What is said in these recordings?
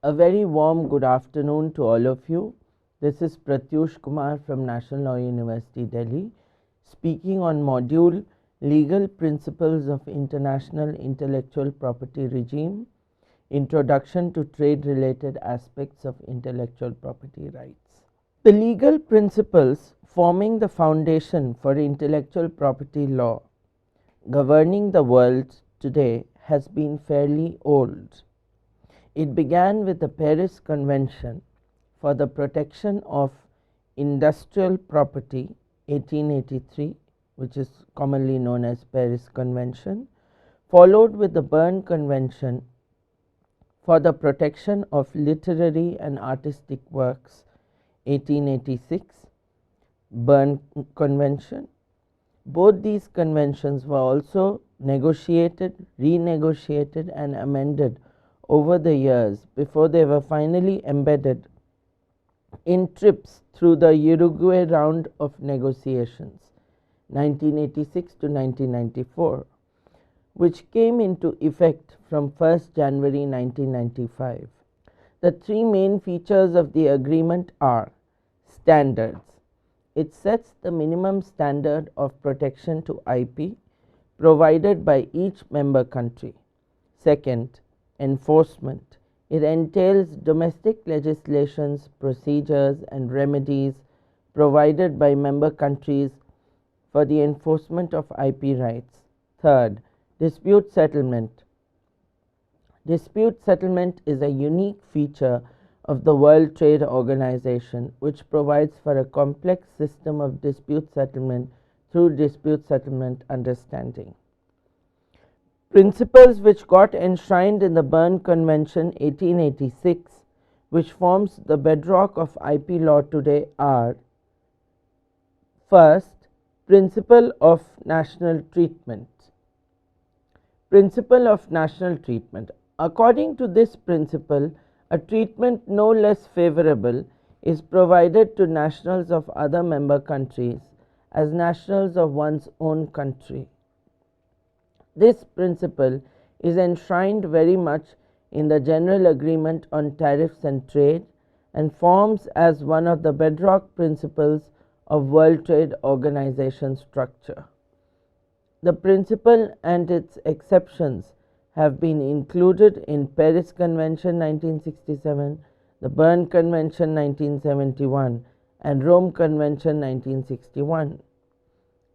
A very warm good afternoon to all of you. This is Pratyush Kumar from National Law University, Delhi, speaking on module Legal Principles of International Intellectual Property Regime, Introduction to Trade-Related Aspects of Intellectual Property Rights. The legal principles forming the foundation for intellectual property law governing the world today has been fairly old. It began with the Paris Convention for the Protection of Industrial Property 1883, which is commonly known as Paris Convention, followed with the Berne Convention for the Protection of Literary and Artistic Works 1886, Berne Convention. Both these conventions were also negotiated, renegotiated and amended over the years before they were finally embedded in TRIPS through the Uruguay round of negotiations 1986 to 1994, which came into effect from 1st January 1995. The three main features of the agreement are: standards. It sets the minimum standard of protection to IP provided by each member country. Second, enforcement. It entails domestic legislations, procedures and remedies provided by member countries for the enforcement of IP rights. Third, dispute settlement. Dispute settlement is a unique feature of the World Trade Organization, which provides for a complex system of dispute settlement through dispute settlement understanding. Principles which got enshrined in the Berne Convention 1886, which forms the bedrock of IP law today, are: first, principle of national treatment. Principle of national treatment. According to this principle, a treatment no less favorable is provided to nationals of other member countries as nationals of one's own country. This principle is enshrined very much in the General Agreement on Tariffs and Trade and forms as one of the bedrock principles of World Trade Organization structure. The principle and its exceptions have been included in Paris Convention 1967, the Berne Convention 1971 and Rome Convention 1961.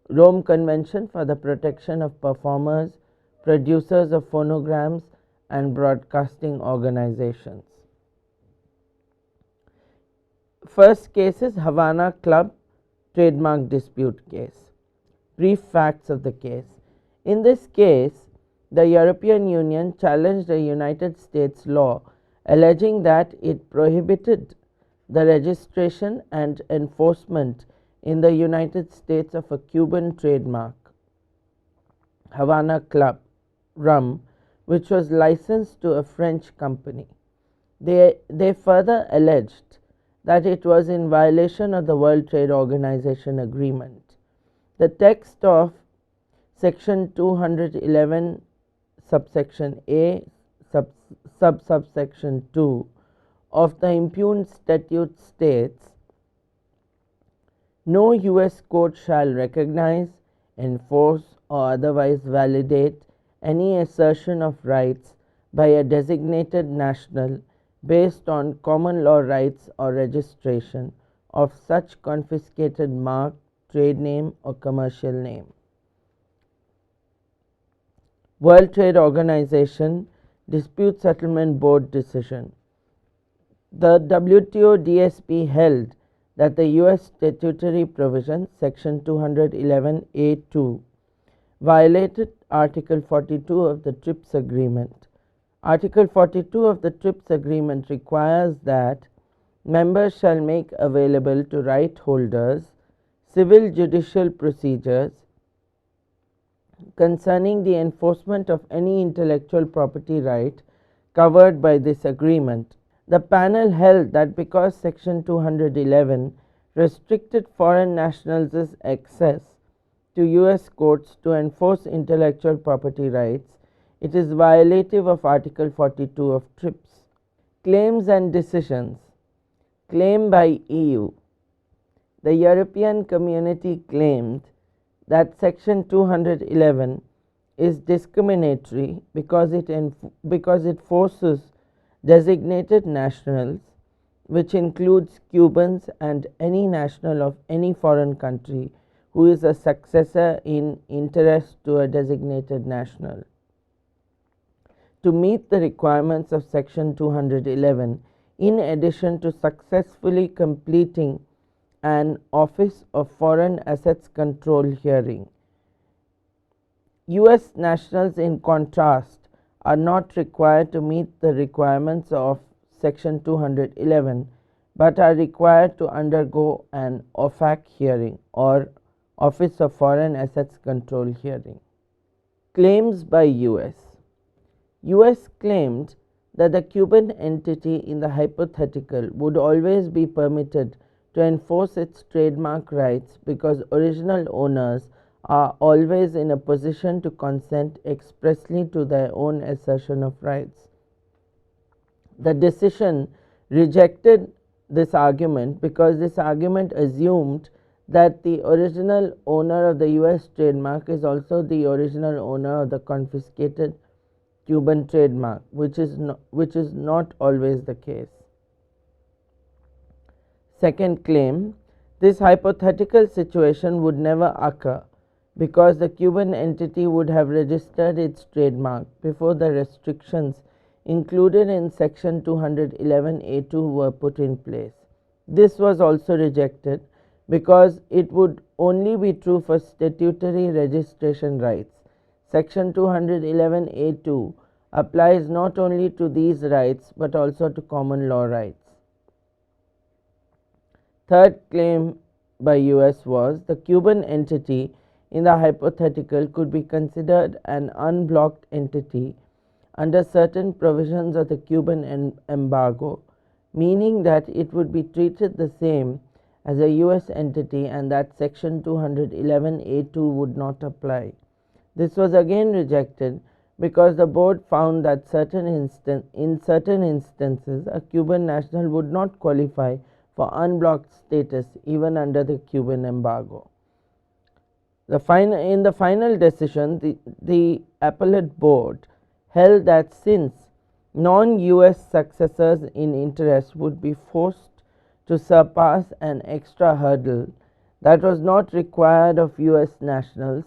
Rome Convention for the Protection of Performers, Producers of Phonograms and Broadcasting Organizations. First case is Havana Club trademark dispute case. Brief facts of the case. In this case, the European Union challenged a United States law alleging that it prohibited the registration and enforcement in the United States of a Cuban trademark, Havana Club rum, which was licensed to a French company. They further alleged that it was in violation of the World Trade Organization agreement. The text of section 211 subsection A subsection 2 of the impugned statute states, no US court shall recognize, enforce or otherwise validate any assertion of rights by a designated national based on common law rights or registration of such confiscated mark, trade name or commercial name. World Trade Organization Dispute Settlement Board decision. The WTO DSP held that the US statutory provision section 211A2 violated Article 42 of the TRIPS agreement. Article 42 of the TRIPS agreement requires that members shall make available to right holders civil judicial procedures concerning the enforcement of any intellectual property right covered by this agreement. The panel held that because section 211 restricted foreign nationals' access to US courts to enforce intellectual property rights, it is violative of Article 42 of TRIPS. Claims and decisions. Claim by EU. The European Community claimed that Section 211 is discriminatory because it forces designated nationals, which includes Cubans and any national of any foreign country who is a successor in interest to a designated national, to meet the requirements of Section 211, in addition to successfully completing an Office of Foreign Assets Control hearing. US nationals, in contrast, are not required to meet the requirements of Section 211, but are required to undergo an OFAC hearing, or Office of Foreign Assets Control hearing. Claims by US. US claimed that the Cuban entity in the hypothetical would always be permitted to enforce its trademark rights because original owners are always in a position to consent expressly to their own assertion of rights. The decision rejected this argument because this argument assumed that the original owner of the US trademark is also the original owner of the confiscated Cuban trademark, which is not always the case. Second claim, this hypothetical situation would never occur because the Cuban entity would have registered its trademark before the restrictions included in Section 211A2 were put in place. This was also rejected because it would only be true for statutory registration rights. Section 211A2 applies not only to these rights but also to common law rights. Third claim by US was the Cuban entity in the hypothetical could be considered an unblocked entity under certain provisions of the Cuban embargo, meaning that it would be treated the same as a US entity and that Section 211A2 would not apply. This was again rejected because the board found that in certain instances a Cuban national would not qualify for unblocked status even under the Cuban embargo. In the final decision, the appellate board held that since non-US successors in interest would be forced to surpass an extra hurdle that was not required of US nationals,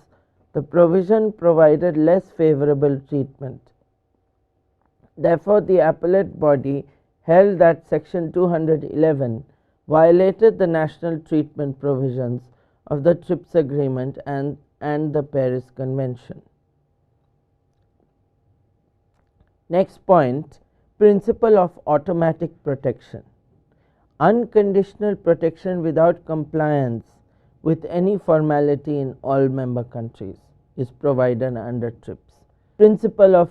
the provision provided less favorable treatment. Therefore, the appellate body held that Section 211 violated the national treatment provisions of the TRIPS Agreement and the Paris Convention. Next point, principle of automatic protection. Unconditional protection without compliance with any formality in all member countries is provided under TRIPS. Principle of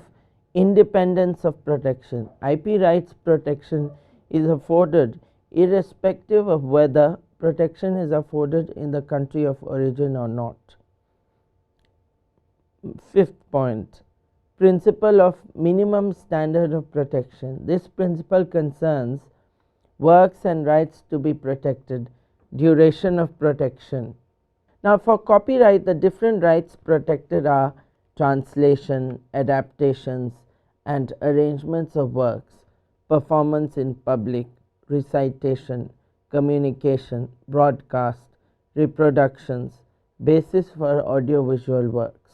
independence of protection. IP rights protection is afforded irrespective of whether protection is afforded in the country of origin or not. Fifth point, principle of minimum standard of protection. This principle concerns works and rights to be protected, duration of protection. Now, for copyright, the different rights protected are translation, adaptations and arrangements of works, performance in public, recitation, communication, broadcast, reproductions, basis for audiovisual works.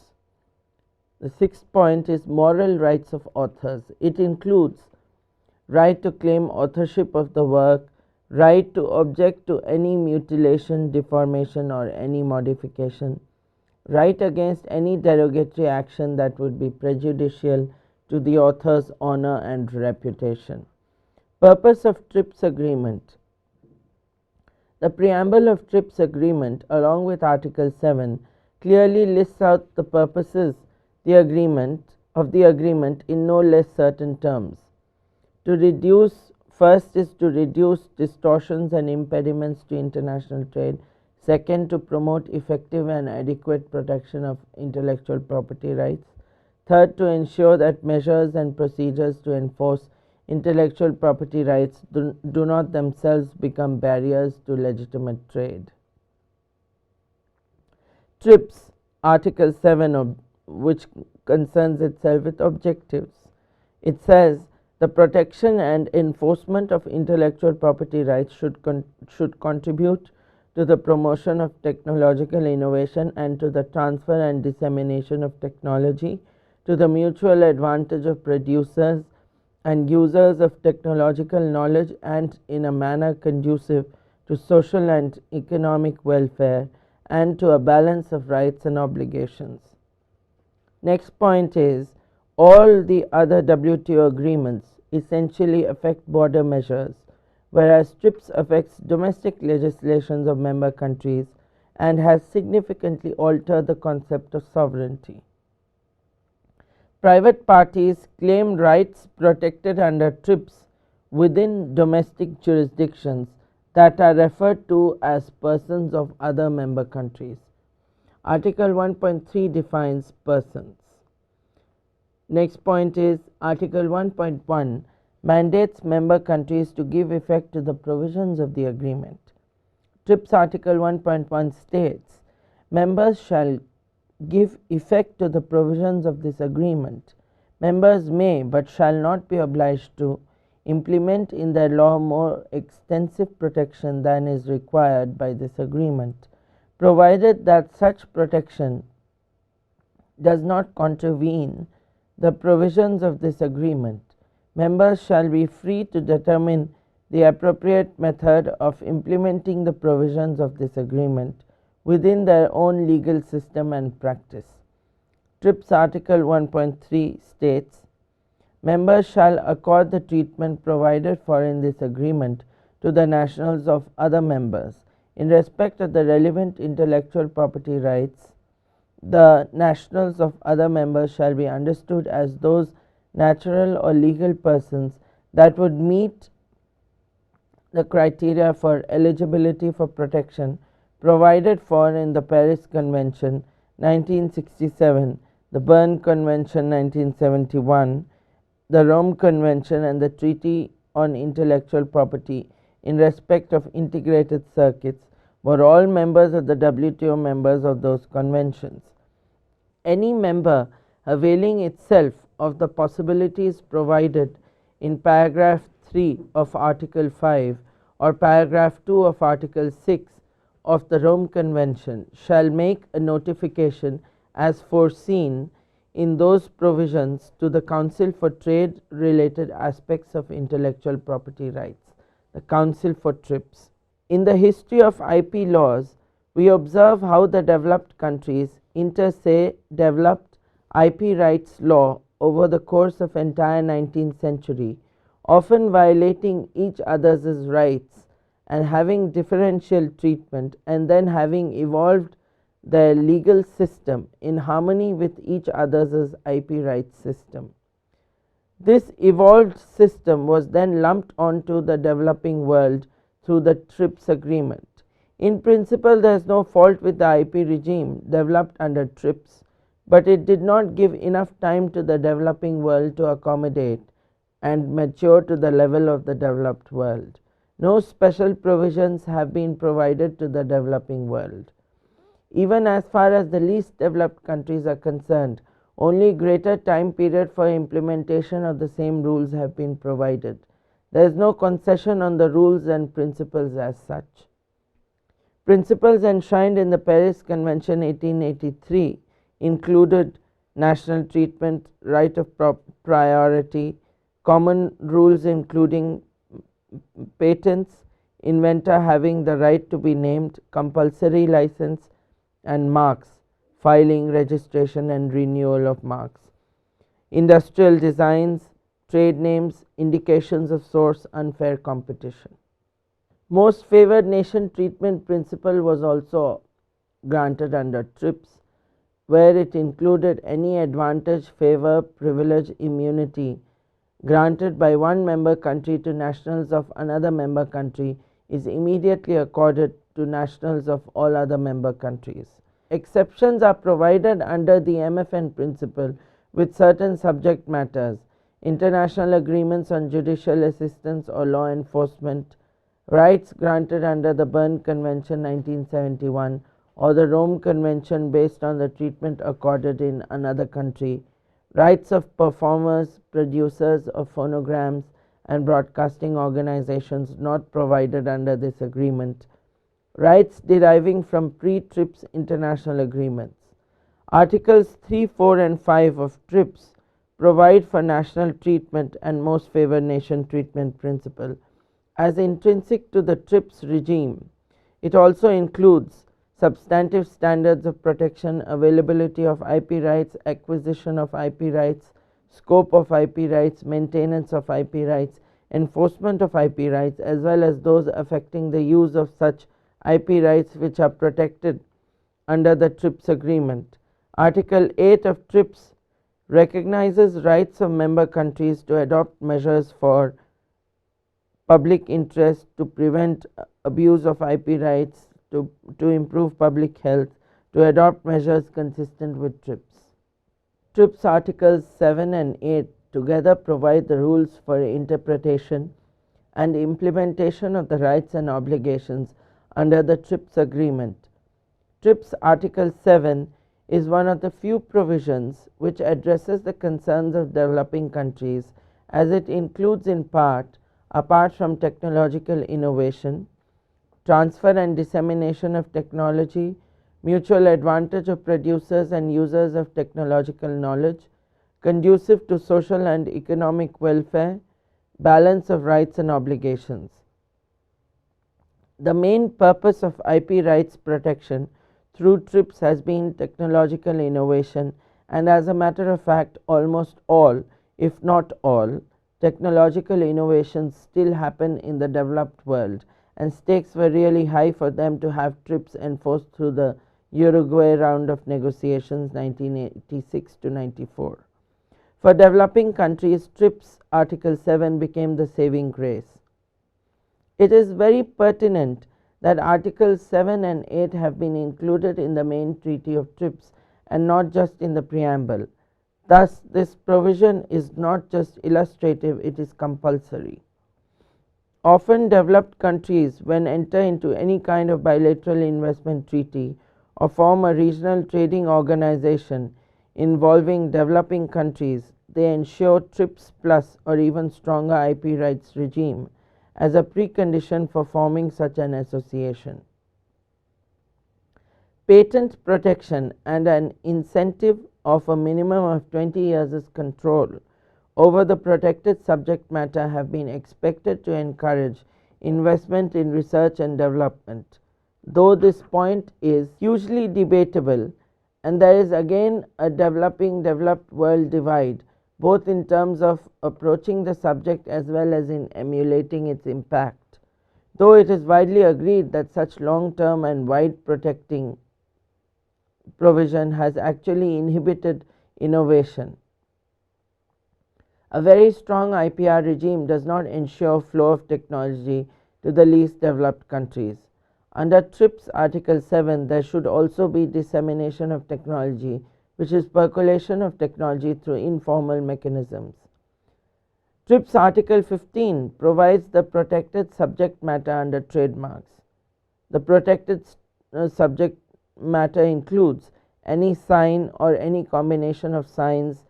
The sixth point is moral rights of authors. It includes right to claim authorship of the work, right to object to any mutilation, deformation or any modification, right against any derogatory action that would be prejudicial to the author's honor and reputation. Purpose of TRIPS Agreement. The preamble of TRIPS Agreement, along with Article 7, clearly lists out the purposes of the agreement in no less certain terms. First is to reduce distortions and impediments to international trade. Second, to promote effective and adequate protection of intellectual property rights. Third, to ensure that measures and procedures to enforce intellectual property rights do not themselves become barriers to legitimate trade. TRIPS, Article 7, which concerns itself with objectives. It says the protection and enforcement of intellectual property rights should contribute to the promotion of technological innovation and to the transfer and dissemination of technology to the mutual advantage of producers and users of technological knowledge, and in a manner conducive to social and economic welfare and to a balance of rights and obligations. Next point is, all the other WTO agreements essentially affect border measures, whereas TRIPS affects domestic legislations of member countries and has significantly altered the concept of sovereignty. Private parties claim rights protected under TRIPS within domestic jurisdictions that are referred to as persons of other member countries. Article 1.3 defines persons. Next point is Article 1.1 mandates member countries to give effect to the provisions of the agreement. TRIPS Article 1.1 states, members shall give effect to the provisions of this agreement. Members may, but shall not be obliged to, implement in their law more extensive protection than is required by this agreement, provided that such protection does not contravene the provisions of this agreement. Members shall be free to determine the appropriate method of implementing the provisions of this agreement within their own legal system and practice. TRIPS Article 1.3 states, members shall accord the treatment provided for in this agreement to the nationals of other members. In respect of the relevant intellectual property rights, the nationals of other members shall be understood as those natural or legal persons that would meet the criteria for eligibility for protection provided for in the Paris Convention 1967, the Berne Convention 1971, the Rome Convention, and the Treaty on Intellectual Property in respect of integrated circuits were all members of the WTO members of those conventions. Any member availing itself of the possibilities provided in paragraph 3 of Article 5 or paragraph 2 of Article 6 of the Rome Convention shall make a notification as foreseen in those provisions to the Council for Trade related aspects of intellectual property rights, the Council for TRIPS. In the history of IP laws, we observe how the developed countries inter se developed IP rights law over the course of entire 19th century, often violating each other's rights and having differential treatment, and then having evolved their legal system in harmony with each other's IP rights system. This evolved system was then lumped onto the developing world through the TRIPS agreement. In principle, there is no fault with the IP regime developed under TRIPS, but it did not give enough time to the developing world to accommodate and mature to the level of the developed world. No special provisions have been provided to the developing world. Even as far as the least developed countries are concerned, only greater time period for implementation of the same rules have been provided. There is no concession on the rules and principles as such. Principles enshrined in the Paris Convention 1883 included national treatment, right of priority, common rules including patents, inventor having the right to be named, compulsory license, and marks, filing, registration, and renewal of marks, industrial designs, trade names, indications of source, unfair competition. Most favored nation treatment principle was also granted under TRIPS, where it included any advantage, favor, privilege, immunity granted by one member country to nationals of another member country is immediately accorded to nationals of all other member countries. Exceptions are provided under the MFN principle with certain subject matters. international agreements on judicial assistance or law enforcement, rights granted under the Berne Convention 1971 or the Rome Convention based on the treatment accorded in another country, rights of performers, producers of phonograms and broadcasting organizations not provided under this agreement, rights deriving from pre-TRIPS international agreements. Articles 3, 4 and 5 of TRIPS provide for national treatment and most favored nation treatment principle. As intrinsic to the TRIPS regime, it also includes substantive standards of protection, availability of IP rights, acquisition of IP rights, scope of IP rights, maintenance of IP rights, enforcement of IP rights, as well as those affecting the use of such IP rights which are protected under the TRIPS agreement. Article 8 of TRIPS recognizes rights of member countries to adopt measures for public interest, to prevent abuse of IP rights, to improve public health, to adopt measures consistent with TRIPS. TRIPS Articles 7 and 8 together provide the rules for interpretation and implementation of the rights and obligations under the TRIPS agreement. TRIPS Article 7 is one of the few provisions which addresses the concerns of developing countries, as it includes in part, apart from technological innovation, transfer and dissemination of technology, mutual advantage of producers and users of technological knowledge, conducive to social and economic welfare, balance of rights and obligations. The main purpose of IP rights protection through TRIPS has been technological innovation, and as a matter of fact, almost all, if not all, technological innovations still happen in the developed world, and stakes were really high for them to have TRIPS enforced through the Uruguay round of negotiations 1986 to 94. For developing countries, TRIPS Article 7 became the saving grace. It is very pertinent that Articles 7 and 8 have been included in the main treaty of TRIPS and not just in the preamble. Thus, this provision is not just illustrative, it is compulsory. Often developed countries, when enter into any kind of bilateral investment treaty or form a regional trading organization involving developing countries, they ensure TRIPS plus or even stronger IP rights regime as a precondition for forming such an association. Patent protection and an incentive of a minimum of 20 years' control over the protected subject matter have been expected to encourage investment in research and development, though this point is hugely debatable, and there is again a developed world divide, both in terms of approaching the subject as well as in emulating its impact, though it is widely agreed that such long-term and wide protecting provision has actually inhibited innovation. A very strong IPR regime does not ensure flow of technology to the least developed countries. Under TRIPS Article 7, there should also be dissemination of technology, which is percolation of technology through informal mechanisms. TRIPS Article 15 provides the protected subject matter under trademarks. The protected subject matter includes any sign or any combination of signs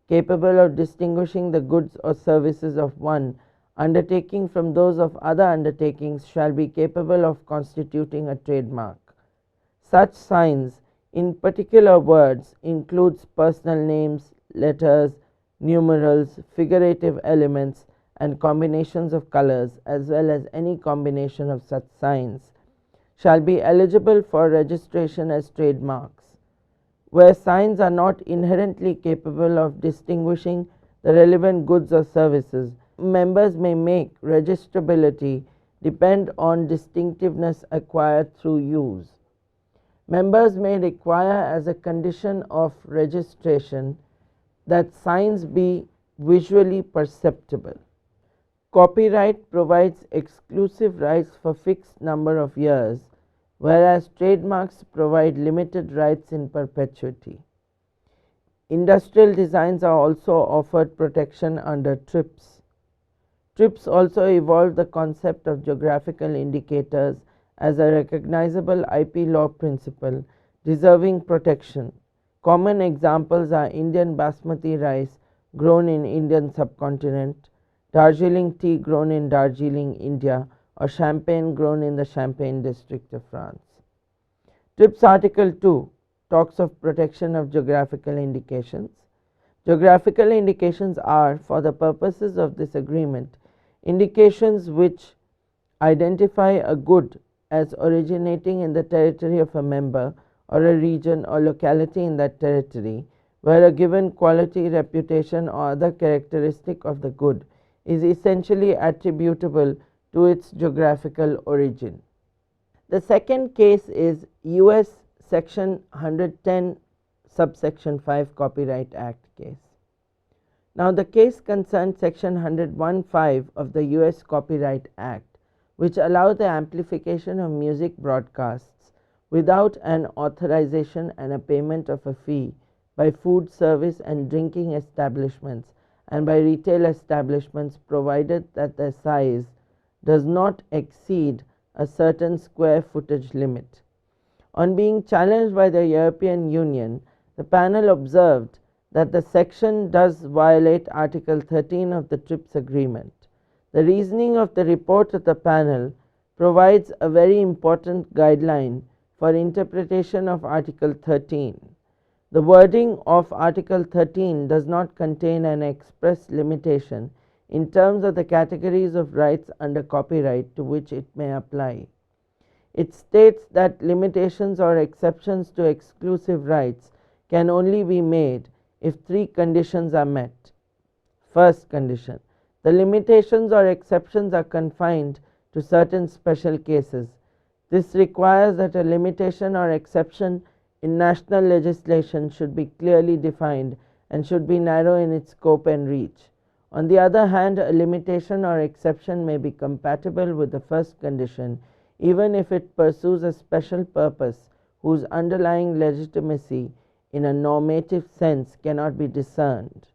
capable of distinguishing the goods or services of one undertaking from those of other undertakings shall be capable of constituting a trademark. Such signs, in particular words, includes personal names, letters, numerals, figurative elements, and combinations of colors, as well as any combination of such signs, shall be eligible for registration as trademarks. Where signs are not inherently capable of distinguishing the relevant goods or services, members may make registrability depend on distinctiveness acquired through use. Members may require as a condition of registration that signs be visually perceptible. Copyright provides exclusive rights for fixed number of years, whereas trademarks provide limited rights in perpetuity. Industrial designs are also offered protection under TRIPS. TRIPS also evolved the concept of geographical indicators as a recognizable IP law principle deserving protection. Common examples are Indian basmati rice grown in Indian subcontinent, Darjeeling tea grown in Darjeeling, India, or champagne grown in the Champagne district of France. TRIPS Article 2 talks of protection of geographical indications. Geographical indications are, for the purposes of this agreement, indications which identify a good as originating in the territory of a member or a region or locality in that territory, where a given quality, reputation, or other characteristic of the good is essentially attributable to its geographical origin. The second case is US Section 110 subsection 5 Copyright Act case. Now the case concerns Section 101(5) of the US Copyright Act, which allow the amplification of music broadcasts without an authorization and a payment of a fee by food service and drinking establishments and by retail establishments, provided that their size does not exceed a certain square footage limit. On being challenged by the European Union, the panel observed that the section does violate Article 13 of the TRIPS agreement. The reasoning of the report of the panel provides a very important guideline for interpretation of Article 13. The wording of Article 13 does not contain an express limitation in terms of the categories of rights under copyright to which it may apply. It states that limitations or exceptions to exclusive rights can only be made if three conditions are met. First condition: the limitations or exceptions are confined to certain special cases. This requires that a limitation or exception in national legislation should be clearly defined and should be narrow in its scope and reach. On the other hand, a limitation or exception may be compatible with the first condition even if it pursues a special purpose whose underlying legitimacy in a normative sense cannot be discerned.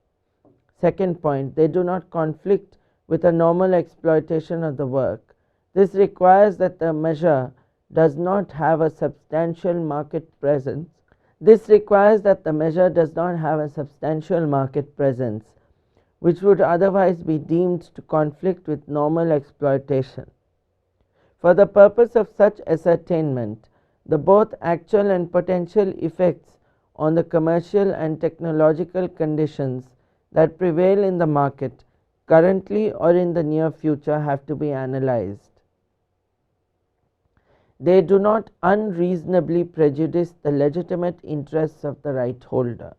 Second point, they do not conflict with a normal exploitation of the work. This requires that the measure does not have a substantial market presence. Which would otherwise be deemed to conflict with normal exploitation. For the purpose of such ascertainment, the both actual and potential effects on the commercial and technological conditions that prevail in the market currently or in the near future have to be analyzed. They do not unreasonably prejudice the legitimate interests of the right holder.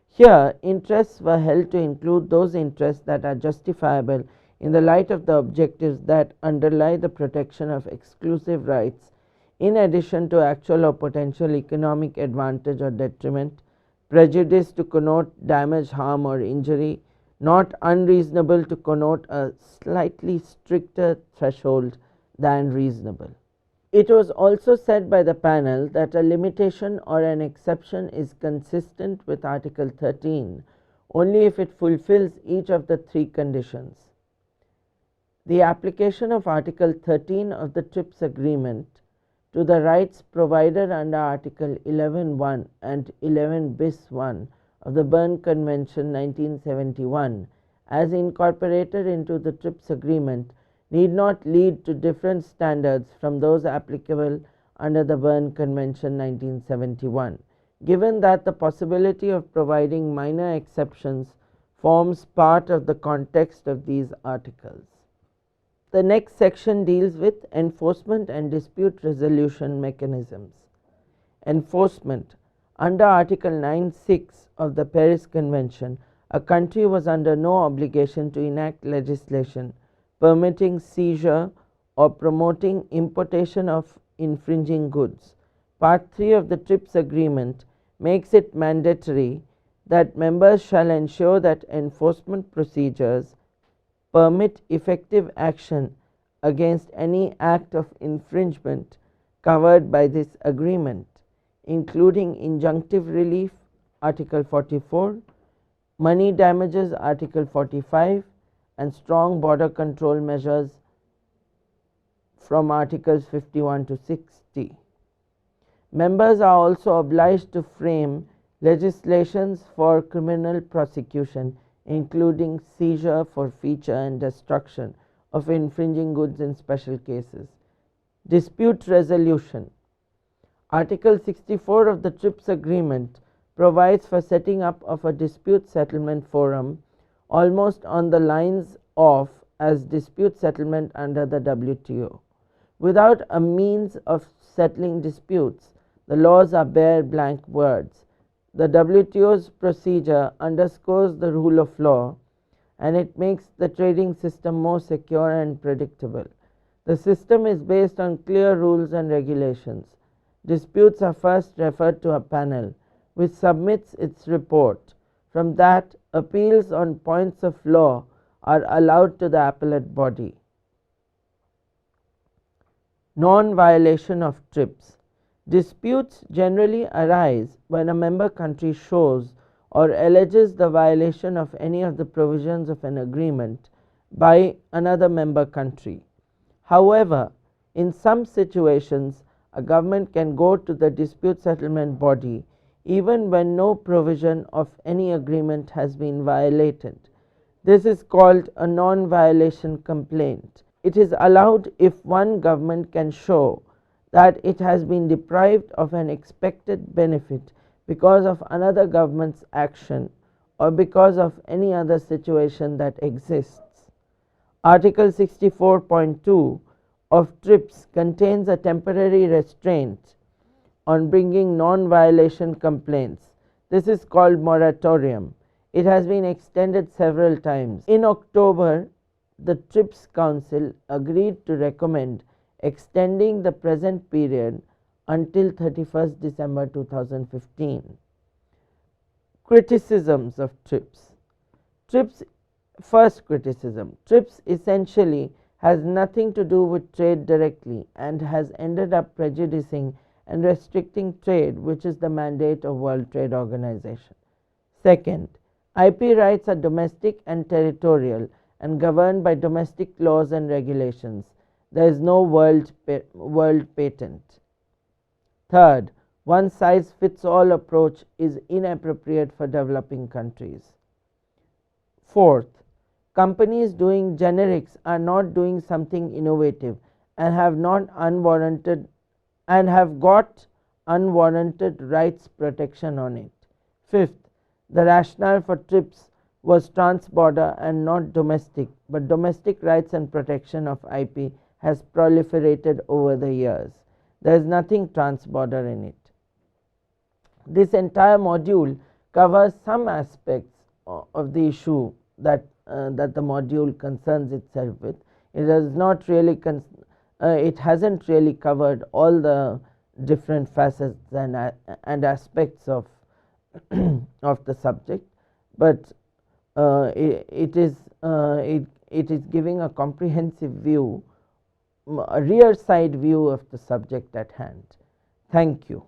Here, interests were held to include those interests that are justifiable in the light of the objectives that underlie the protection of exclusive rights, in addition to actual or potential economic advantage or detriment, prejudice to connote damage, harm, or injury, not unreasonable to connote a slightly stricter threshold than reasonable. It was also said by the panel that a limitation or an exception is consistent with Article 13 only if it fulfills each of the three conditions. The application of Article 13 of the TRIPS agreement to the rights provided under Article 11(1) and 11 bis 1 of the Berne Convention 1971 as incorporated into the TRIPS agreement need not lead to different standards from those applicable under the Berne Convention 1971, given that the possibility of providing minor exceptions forms part of the context of these articles. The next section deals with enforcement and dispute resolution mechanisms. Enforcement. Under Article 9(6) of the Paris Convention, a country was under no obligation to enact legislation permitting seizure or promoting importation of infringing goods. Part 3 of the TRIPS agreement makes it mandatory that members shall ensure that enforcement procedures permit effective action against any act of infringement covered by this agreement, including injunctive relief, Article 44, money damages Article 45, and strong border control measures from Articles 51 to 60. Members are also obliged to frame legislations for criminal prosecution, including seizure, forfeiture and destruction of infringing goods in special cases. Dispute resolution. Article 64 of the TRIPS agreement provides for setting up of a dispute settlement forum almost on the lines of as dispute settlement under the WTO. Without a means of settling disputes, the laws are bare blank words. The WTO's procedure underscores the rule of law, and it makes the trading system more secure and predictable. The system is based on clear rules and regulations. Disputes are first referred to a panel, which submits its report. From that, appeals on points of law are allowed to the appellate body. Non-violation of TRIPS. Disputes generally arise when a member country shows or alleges the violation of any of the provisions of an agreement by another member country. However, in some situations, a government can go to the dispute settlement body even when no provision of any agreement has been violated. This is called a non-violation complaint. It is allowed if one government can show that it has been deprived of an expected benefit because of another government's action or because of any other situation that exists. Article 64.2 of TRIPS contains a temporary restraint on bringing non-violation complaints. This is called moratorium. It has been extended several times. In October, the TRIPS Council agreed to recommend extending the present period until 31st December 2015. Criticisms of TRIPS. First criticism. TRIPS essentially has nothing to do with trade directly and has ended up prejudicing and restricting trade, which is the mandate of World Trade Organization. Second, IP rights are domestic and territorial and governed by domestic laws and regulations. There is no world patent. Third, one size fits all approach is inappropriate for developing countries. Fourth, companies doing generics are not doing something innovative and have got unwarranted rights protection on it. Fifth, the rationale for TRIPS was trans-border and not domestic, but domestic rights and protection of IP has proliferated over the years. There is nothing trans-border in it. This entire module covers some aspects of the issue that the module concerns itself with. It does not really it hasn't really covered all the different facets and aspects of of the subject, but it is giving a comprehensive view, a rear side view of the subject at hand. Thank you.